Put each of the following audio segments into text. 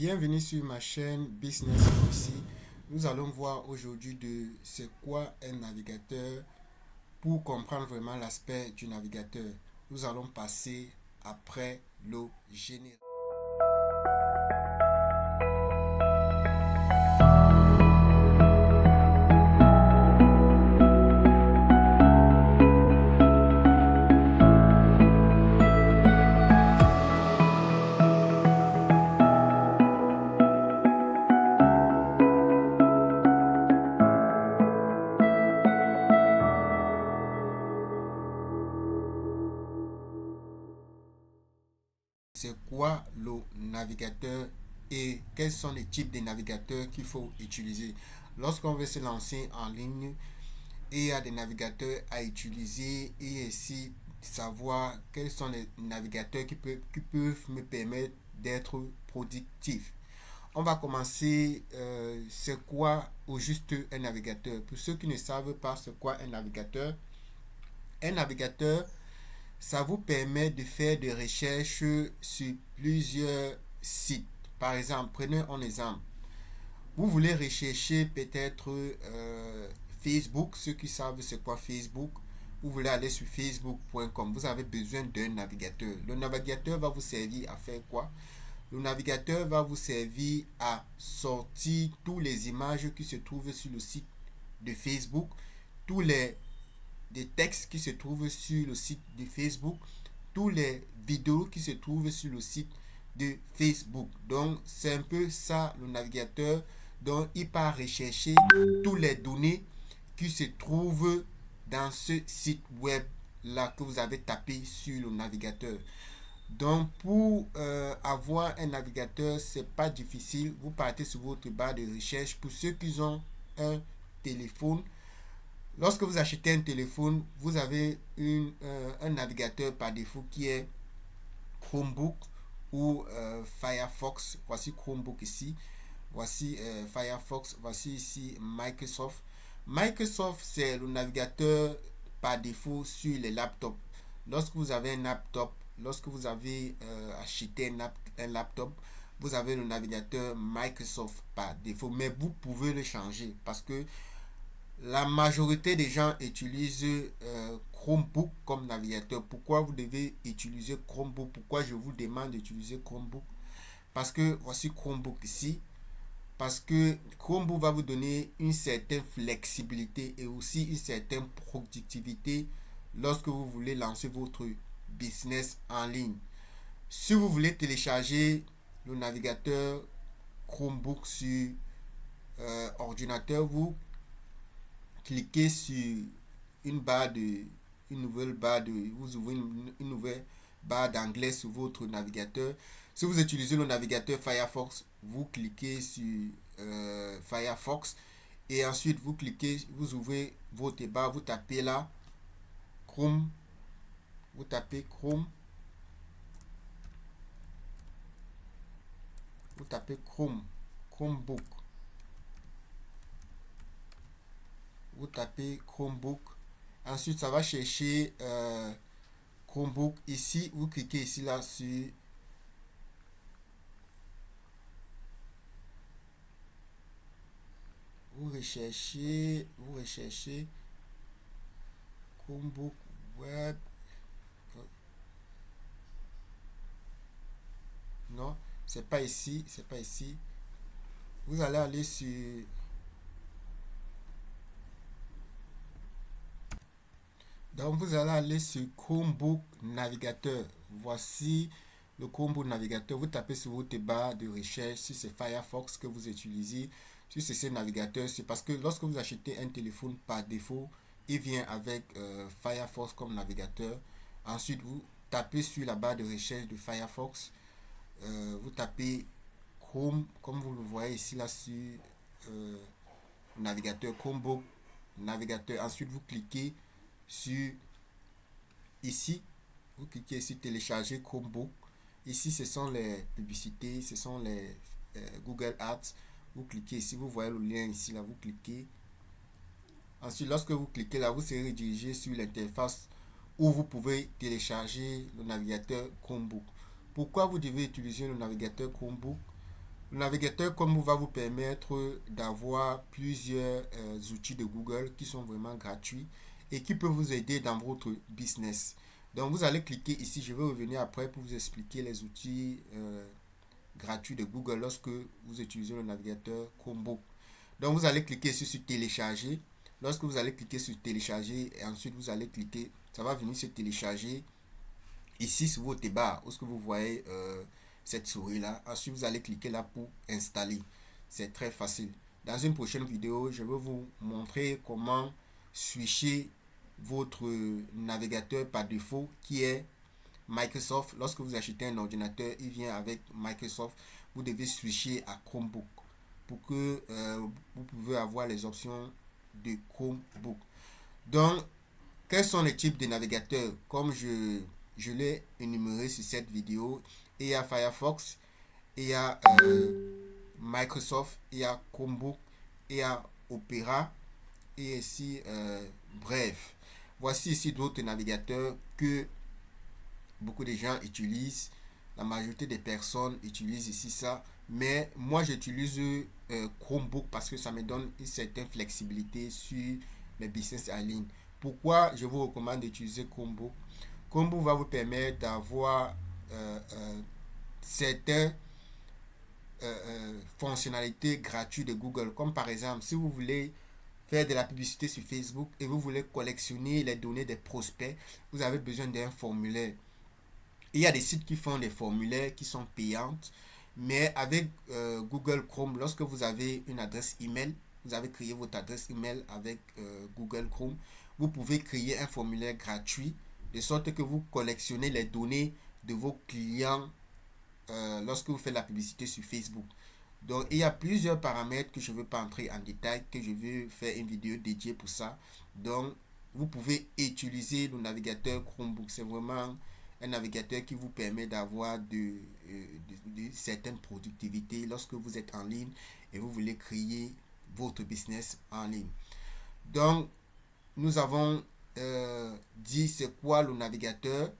Bienvenue sur ma chaîne Business aussi. Nous allons voir aujourd'hui de c'est quoi un navigateur pour comprendre vraiment l'aspect du navigateur. Nous allons passer après le générique. C'est quoi le navigateur et quels sont les types de navigateurs qu'il faut utiliser. Lorsqu'on veut se lancer en ligne, il y a des navigateurs à utiliser et aussi savoir quels sont les navigateurs qui peuvent me permettre d'être productif. On va commencer. C'est quoi au juste un navigateur? Pour ceux qui ne savent pas c'est quoi un navigateur, ça vous permet de faire des recherches sur plusieurs sites. Par exemple, prenez un exemple. Vous voulez rechercher peut-être Facebook, ceux qui savent c'est quoi Facebook. Vous voulez aller sur facebook.com. Vous avez besoin d'un navigateur. Le navigateur va vous servir à faire quoi? Le navigateur va vous servir à sortir toutes les images qui se trouvent sur le site de Facebook, tous les des textes qui se trouvent sur le site de Facebook, toutes les vidéos qui se trouvent sur le site de Facebook. Donc, c'est un peu ça le navigateur. Donc, il part rechercher toutes les données qui se trouvent dans ce site web là que vous avez tapé sur le navigateur. Donc, pour avoir un navigateur, c'est pas difficile. Vous partez sur votre barre de recherche. Pour ceux qui ont un téléphone, lorsque vous achetez un téléphone, vous avez un navigateur par défaut qui est Chromebook ou Firefox. Voici Chromebook ici. Voici Firefox. Voici ici Microsoft. Microsoft, c'est le navigateur par défaut sur les laptops. Lorsque vous avez un laptop, lorsque vous avez acheté un laptop, vous avez le navigateur Microsoft par défaut. Mais vous pouvez le changer parce que la majorité des gens utilisent Chromebook comme navigateur. Pourquoi vous devez utiliser Chromebook? Pourquoi je vous demande d'utiliser Chromebook? Parce que voici Chromebook ici. Parce que Chromebook va vous donner une certaine flexibilité et aussi une certaine productivité lorsque vous voulez lancer votre business en ligne. Si vous voulez télécharger le navigateur Chromebook sur ordinateur, vous cliquez sur une nouvelle barre de vous ouvrez une nouvelle barre d'anglais sur votre navigateur. Si vous utilisez le navigateur Firefox, vous cliquez sur Firefox et ensuite vous cliquez, vous ouvrez votre barre, vous tapez là Chrome, vous tapez Chrome, vous tapez Chromebook, vous tapez Chromebook. Ensuite, ça va chercher Chromebook. Ici, vous cliquez ici là sur vous recherchez Chromebook Web. Non, c'est pas ici, c'est pas ici. Vous allez aller sur donc vous allez aller sur Chromebook Navigateur. Voici le Chromebook Navigateur. Vous tapez sur votre barre de recherche si c'est Firefox que vous utilisez. Si c'est ce navigateur, c'est parce que lorsque vous achetez un téléphone par défaut, il vient avec Firefox comme navigateur. Ensuite, vous tapez sur la barre de recherche de Firefox. Vous tapez Chrome, comme vous le voyez ici là sur euh, navigateur Chromebook Navigateur. Ensuite, vous cliquez sur ici, vous cliquez ici télécharger Chromebook. Ici, ce sont les publicités, ce sont les Google Ads. Vous cliquez ici, vous voyez le lien ici là, vous cliquez. Ensuite, lorsque vous cliquez là, vous serez redirigé sur l'interface où vous pouvez télécharger le navigateur Chromebook. Pourquoi vous devez utiliser le navigateur Chromebook? Le navigateur Chromebook va vous permettre d'avoir plusieurs outils de Google qui sont vraiment gratuits et qui peuvent vous aider dans votre business. Donc vous allez cliquer ici, je vais revenir après pour vous expliquer les outils gratuits de Google lorsque vous utilisez le navigateur Chromebook. Donc vous allez cliquer ici sur télécharger. Lorsque vous allez cliquer sur télécharger et ensuite vous allez cliquer, ça va venir se télécharger ici sur votre barre où ce que vous voyez cette souris là. Ensuite vous allez cliquer là pour installer. C'est très facile. Dans une prochaine vidéo, je vais vous montrer comment switcher votre navigateur par défaut qui est Microsoft. Lorsque vous achetez un ordinateur, il vient avec Microsoft. Vous devez switcher à Chromebook pour que vous pouvez avoir les options de Chromebook. Donc, quels sont les types de navigateurs? Comme je l'ai énuméré sur cette vidéo, il y a Firefox, il y a Microsoft, il y a Chromebook, il y a Opera et ici bref. Voici ici d'autres navigateurs que beaucoup de gens utilisent. La majorité des personnes utilisent ici ça. Mais moi j'utilise Chromebook parce que ça me donne une certaine flexibilité sur les business en ligne. Pourquoi je vous recommande d'utiliser Chromebook? Chromebook va vous permettre d'avoir certaines fonctionnalités gratuites de Google. Comme par exemple, si vous voulez faire de la publicité sur Facebook et vous voulez collectionner les données des prospects, vous avez besoin d'un formulaire. Il y a des sites qui font des formulaires qui sont payantes, mais avec Google Chrome, lorsque vous avez une adresse email, vous avez créé votre adresse email avec Google Chrome, vous pouvez créer un formulaire gratuit de sorte que vous collectionnez les données de vos clients lorsque vous faites la publicité sur Facebook. Donc il y a plusieurs paramètres que je ne veux pas entrer en détail, que je vais faire une vidéo dédiée pour ça. Donc vous pouvez utiliser le navigateur Chromebook. C'est vraiment un navigateur qui vous permet d'avoir de certaines productivités lorsque vous êtes en ligne et vous voulez créer votre business en ligne. Donc nous avons dit c'est quoi le navigateur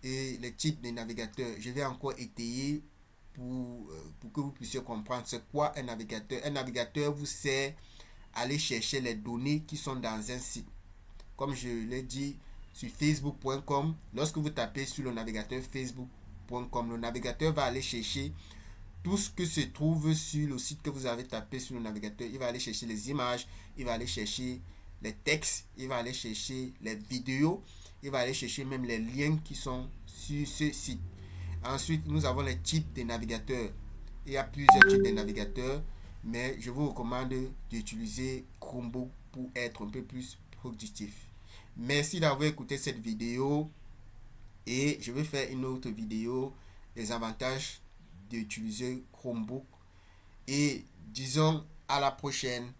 et les types de navigateurs. Je vais encore étayer pour que vous puissiez comprendre c'est quoi un navigateur. Un navigateur vous sert à aller chercher les données qui sont dans un site. Comme je l'ai dit sur facebook.com, lorsque vous tapez sur le navigateur facebook.com, le navigateur va aller chercher tout ce que se trouve sur le site que vous avez tapé sur le navigateur. Il va aller chercher les images, il va aller chercher les textes, il va aller chercher les vidéos, il va aller chercher même les liens qui sont sur ce site. Ensuite, nous avons les types de navigateurs. Il y a plusieurs types de navigateurs, mais je vous recommande d'utiliser Chromebook pour être un peu plus productif. Merci d'avoir écouté cette vidéo et je vais faire une autre vidéo des avantages d'utiliser Chromebook et disons à la prochaine.